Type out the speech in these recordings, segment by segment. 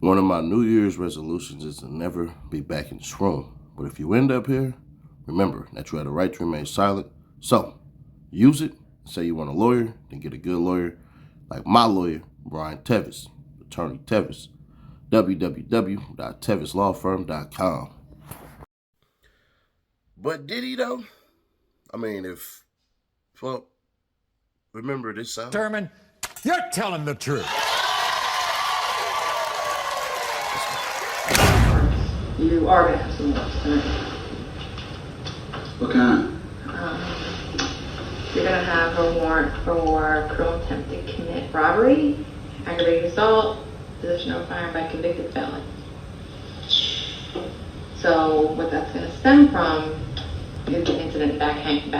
One of my New Year's resolutions is to never be back in this room. But if you end up here, remember that you have the right to remain silent. So, use it. Say you want a lawyer, then get a good lawyer like my lawyer, Brian Tevis, Attorney Tevis. www.tevislawfirm.com. But did he though? I mean, remember this sound? Sherman, you're telling the truth. You are going to have some work tonight. What kind? You're going to have a warrant for criminal attempt to commit robbery, aggravated assault, possession of a firearm by convicted felon. So what that's going to stem from is the incident back at Hank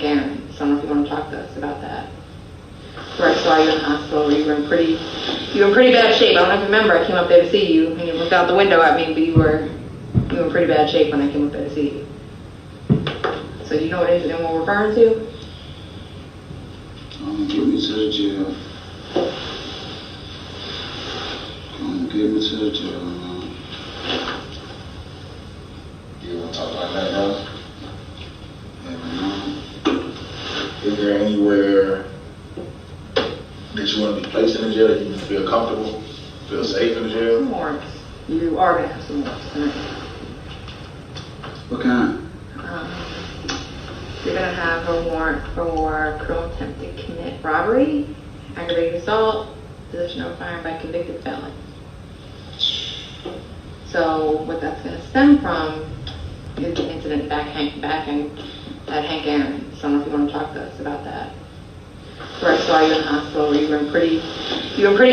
Aaron. So I don't know if you want to talk to us about that. Where I saw you in the hospital, where you were in pretty bad shape. I don't know if you remember, I came up there to see you, and you looked out the window at me, but you were in pretty bad shape when I came up there to see you. So do you know what incident we're referring to? Get me to the jail. Get me to the jail, man. You want to talk about that else? Yeah, man. Is there anywhere that you want to be placed in the jail that you feel comfortable, feel safe in the jail? Some warrants. You are going to have some warrants tonight. What kind? You're going to have a warrant for criminal attempt to commit robbery, aggravated assault, possession of a firearm by convicted felon. So what that's going to stem from is the incident back at Hank Aaron. So I don't know if you want to talk to us about that. Where I saw you in the hospital, where you were in pretty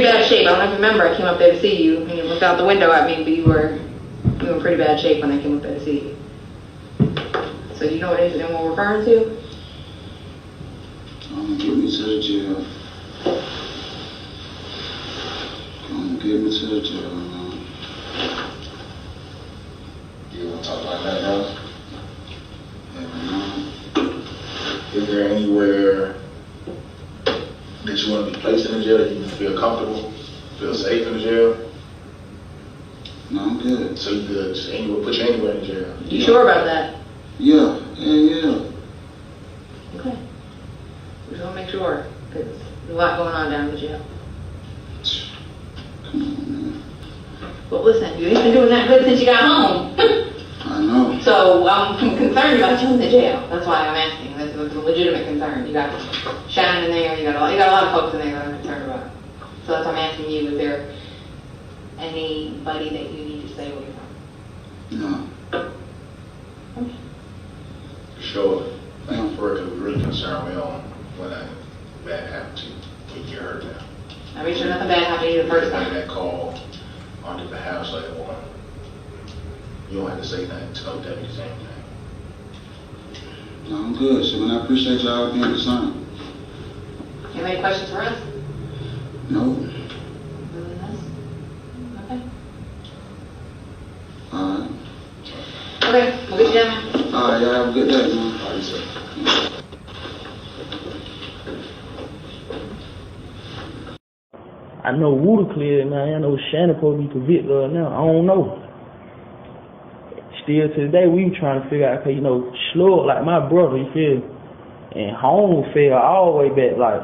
bad shape. I don't know if you remember, I came up there to see you, and you looked out the window at me, but you were in pretty bad shape when I came up there to see you. So do you know what incident we're referring to? Get me to the jail. Get me to the jail, man. You want to talk about that else? Yeah, man. Is there anywhere that you want to be placed in the jail that you feel comfortable, feel safe in the jail? No, I'm good. So you good? Just put you anywhere in the jail? You sure about that? Yeah. Okay. We just want to make sure, because there's a lot going on down in the jail. Come on, man. But listen, you ain't been doing that good since you got home. I know. So I'm concerned about you in the jail. That's why I'm asking. That's a legitimate concern. You got Shannon in there. You got a lot of folks in there that I'm concerned about. So that's why I'm asking you. Is there anybody that you need to stay away from? No. Okay. Sure. Like, for it, 'cause we're really concerned when that bad happened to you. When you get hurt now. I made sure nothing bad happened to you the first Like time. that call onto the house like a woman. You don't have to say nothing to no deputy saying anything. No, I'm good. So, man, I appreciate y'all being concerned. You have any questions for us? No. Really nice. Okay. All right. Okay, we'll get you down there. All right, y'all have a good day, man. All right, sir. I know Wooda cleared now. I know Shannon supposed to be convicted of now. I don't know. Still to today, we trying to figure out, cause Slug like my brother, you feel? And Home fell all the way back, like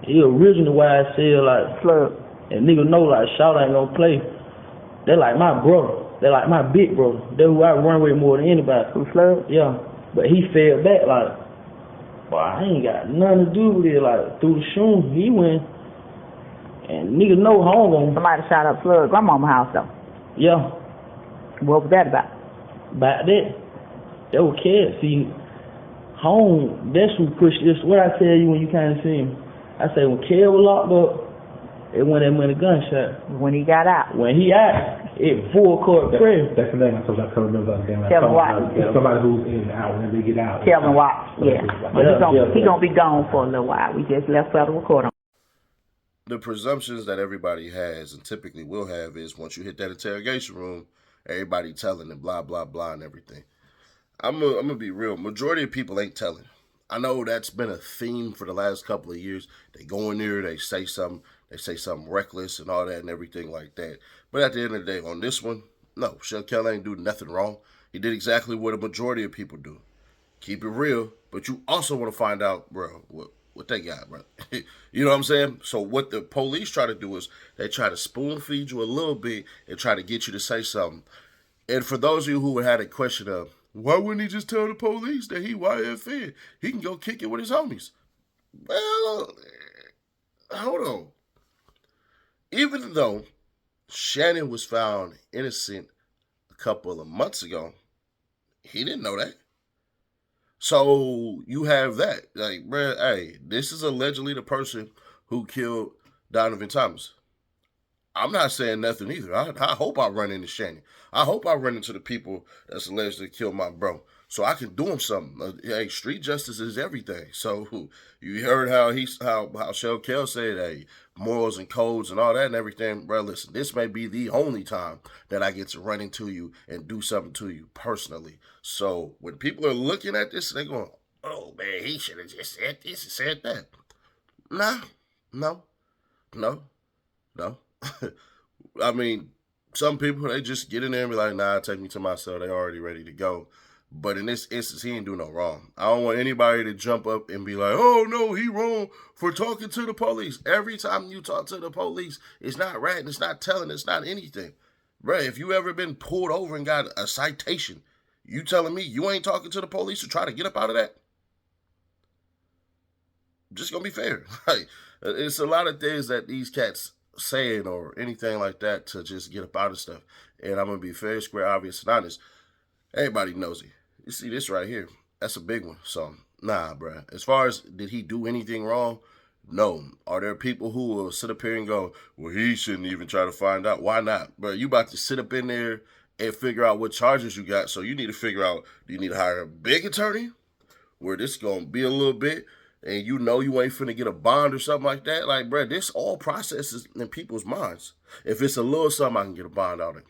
he originally why I said like Slug. And nigga know like Shout ain't gonna play. They like my brother. They like my big brother. They who I run with more than anybody. Who Slug? Yeah. But he fell back like, well, I ain't got nothing to do with it. Like through the shoe, he went. And nigga know Home gonna. Somebody shot up Slug grandmama house though. Yeah. What was that about? About that. They were cared. See, Home, that's who pushed this. What I tell you when you kind of see him, I say when Kel was locked up, it went that money gunshot. When he got out. When he out, it full court prayer. That's the thing I told you. I can't remember the damn. Tell me why. Somebody who's in and out when they get out. Tell me why. Yeah. But he gonna be gone for a little while. We just left federal court on. The presumptions that everybody has and typically will have is once you hit that interrogation room, everybody telling and blah, blah, blah and everything. I'm gonna be real. Majority of people ain't telling. I know that's been a theme for the last couple of years. They go in there, they say something, They say something reckless and all that and everything like that. But at the end of the day, on this one, no, Shell Kelly ain't do nothing wrong. He did exactly what a majority of people do. Keep it real, but you also want to find out, bro, what they got, bro. You know what I'm saying? So what the police try to do is they try to spoon feed you a little bit and try to get you to say something. And for those of you who had a question of, why wouldn't he just tell the police that he YFN? He can go kick it with his homies. Well, hold on. Even though Shannon was found innocent a couple of months ago, he didn't know that. So you have that. Like, bruh, hey, this is allegedly the person who killed Donovan Thomas. I'm not saying nothing either. I hope I run into Shannon. I hope I run into the people that's alleged to kill my bro, so I can do him something. Hey, street justice is everything. So you heard how Shell Kell said, hey, morals and codes and all that and everything. Bro, listen, this may be the only time that I get to run into you and do something to you personally. So when people are looking at this, they're going, oh man, he should have just said this and said that. No. I mean, some people, they just get in there and be like, nah, take me to my cell. They already ready to go. But in this instance, he ain't do no wrong. I don't want anybody to jump up and be like, oh, no, he wrong for talking to the police. Every time you talk to the police, it's not ratting, it's not telling, it's not anything. Bruh, if you ever been pulled over and got a citation, you telling me you ain't talking to the police to try to get up out of that? Just gonna be fair. Like, it's a lot of things that these cats saying or anything like that to just get up out of stuff. And I'm gonna be fair, square, obvious, and honest. Everybody knows it. You see this right here? That's a big one. So, nah, bruh. As far as did he do anything wrong? No. Are there people who will sit up here and go, well, he shouldn't even try to find out? Why not? Bruh, you about to sit up in there and figure out what charges you got. So you need to figure out, do you need to hire a big attorney where this is gonna be a little bit? And you know you ain't finna get a bond or something like that. Like, bruh, this all processes in people's minds. If it's a little something, I can get a bond out of it.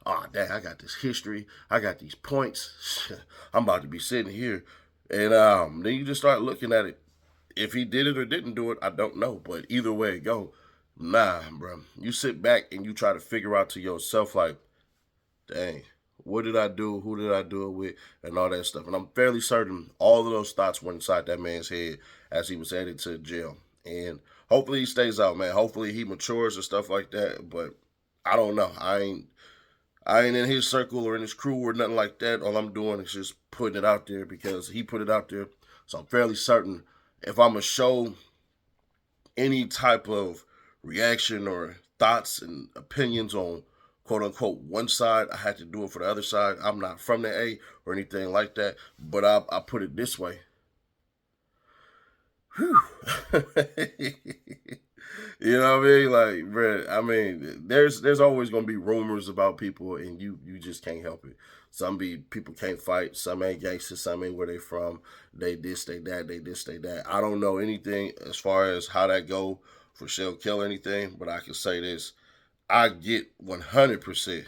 Oh, dang, I got this history. I got these points. I'm about to be sitting here. And then you just start looking at it. If he did it or didn't do it, I don't know. But either way it go, nah, bro. You sit back and you try to figure out to yourself, like, dang, what did I do? Who did I do it with? And all that stuff. And I'm fairly certain all of those thoughts went inside that man's head as he was headed to jail. And hopefully he stays out, man. Hopefully he matures and stuff like that. But I don't know. I ain't in his circle or in his crew or nothing like that. All I'm doing is just putting it out there because he put it out there. So I'm fairly certain if I'm going to show any type of reaction or thoughts and opinions on quote unquote one side, I had to do it for the other side. I'm not from the A or anything like that, but I put it this way. Whew. You know what I mean? Like, bro, I mean, there's always gonna be rumors about people, and you just can't help it. Some people can't fight, some ain't gangsters, some ain't where they from. They this, they that, they this, they that. I don't know anything as far as how that go for Shell Kill or anything, but I can say this. I get 100%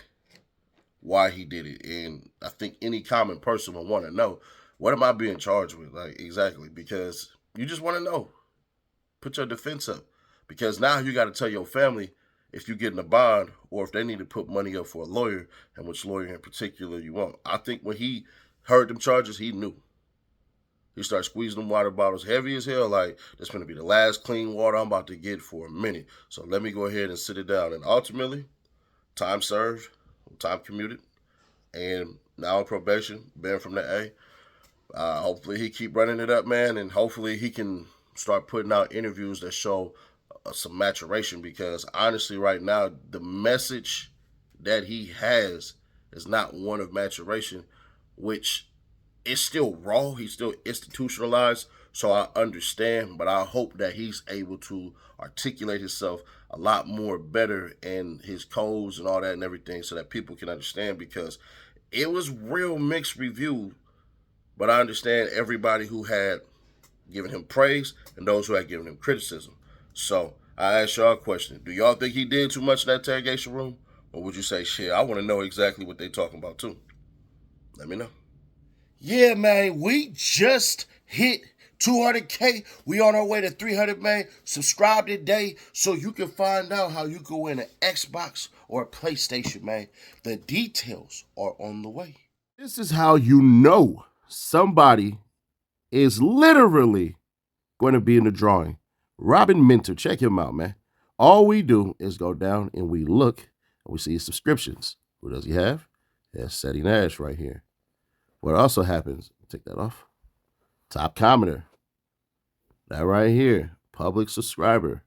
why he did it. And I think any common person will want to know, what am I being charged with? Like, exactly, because you just want to know. Put your defense up. Because now you got to tell your family if you're getting a bond or if they need to put money up for a lawyer and which lawyer in particular you want. I think when he heard them charges, he knew. He started squeezing them water bottles heavy as hell, like, this is going to be the last clean water I'm about to get for a minute. So let me go ahead and sit it down. And ultimately, time served, time commuted, and now on probation, banned from the A. Hopefully he keep running it up, man, and hopefully he can start putting out interviews that show some maturation, because honestly right now, the message that he has is not one of maturation, which it's still raw. He's still institutionalized, so I understand, but I hope that he's able to articulate himself a lot more better in his codes and all that and everything so that people can understand, because it was real mixed review, but I understand everybody who had given him praise and those who had given him criticism. So I ask y'all a question. Do y'all think he did too much in that interrogation room? Or would you say, shit, I want to know exactly what they talking about too? Let me know. Yeah, man, we just hit 200K. We on our way to 300, man. Subscribe today so you can find out how you can win an Xbox or a PlayStation, man. The details are on the way. This is how you know somebody is literally going to be in the drawing. Robin Minter, check him out, man. All we do is go down and we look and we see his subscriptions. Who does he have? He has Seti Nash right here. What also happens, take that off. Top commenter. That right here, public subscriber.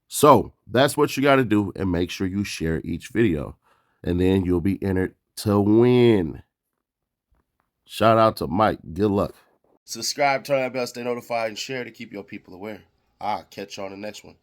So that's what you got to do, and make sure you share each video, and then you'll be entered to win. Shout out to Mike. Good luck. Subscribe, turn that bell, stay notified, and share to keep your people aware. I'll catch you on the next one.